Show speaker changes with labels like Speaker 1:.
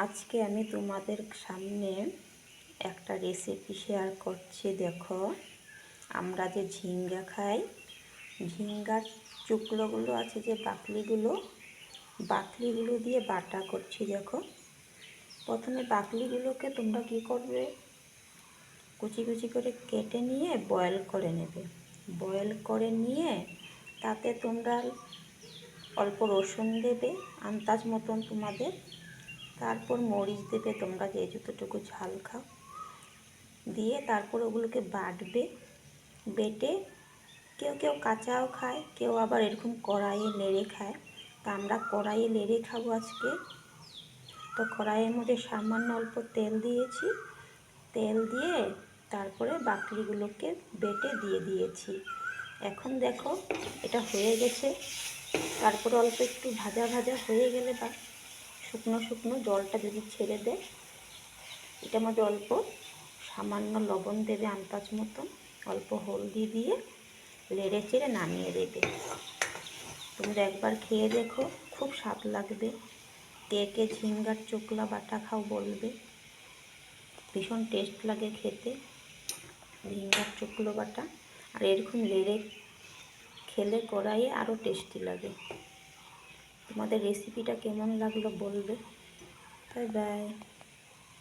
Speaker 1: আজকে আমি তোমাদের সামনে একটা রেসিপি শেয়ার করছি। দেখো, আমরা যে ঝিঙ্গা খাই, ঝিঙ্গার চুকলোগুলো আছে যে বাকলিগুলো দিয়ে বাটা করছি। দেখো, প্রথমে বাকলিগুলোকে তোমরা কি করবে, কুচি কুচি করে কেটে নিয়ে বয়েল করে নেবে। বয়েল করে নিয়ে তাতে তোমরা অল্প রসুন দেবে আন্দাজ মতন তোমাদের, তারপর মরিচ দেবে তোমরা যে যতটুকু ঝাল খাও, দিয়ে তারপর ওগুলোকে বাটবে। বেটে কেউ কেউ কাঁচাও খায়, কেউ আবার এরকম কড়াইয়ে নেড়ে খায়। তা আমরা কড়াইয়ে নেড়ে খাবো আজকে। তো কড়াইয়ের মধ্যে সামান্য অল্প তেল দিয়েছি, তেল দিয়ে তারপরে বাকলিগুলোকে বেটে দিয়ে দিয়েছি। এখন দেখো এটা হয়ে গেছে। তারপরে অল্প একটু ভাজা ভাজা হয়ে গেলে বা শুকনো শুকনো জলটা যদি ছেড়ে দেয়, এটার মধ্যে অল্প সামান্য লবণ দেবে আন্দাজ মতন, অল্প হলদি দিয়ে নেড়ে চেড়ে নামিয়ে দেবে। তোমরা একবার খেয়ে দেখো, খুব স্বাদ লাগবে। কে কে ঝিঙ্গার চোকলা বাটা খাও বলবে, ভীষণ টেস্ট লাগে খেতে ঝিঙ্গার চোকলো বাটা। আর এরকম নেড়ে খেলে কড়াইয়ে আরও টেস্টি লাগে। তোমাদের রেসিপিটা কেমন লাগলো বলবে। Bye bye.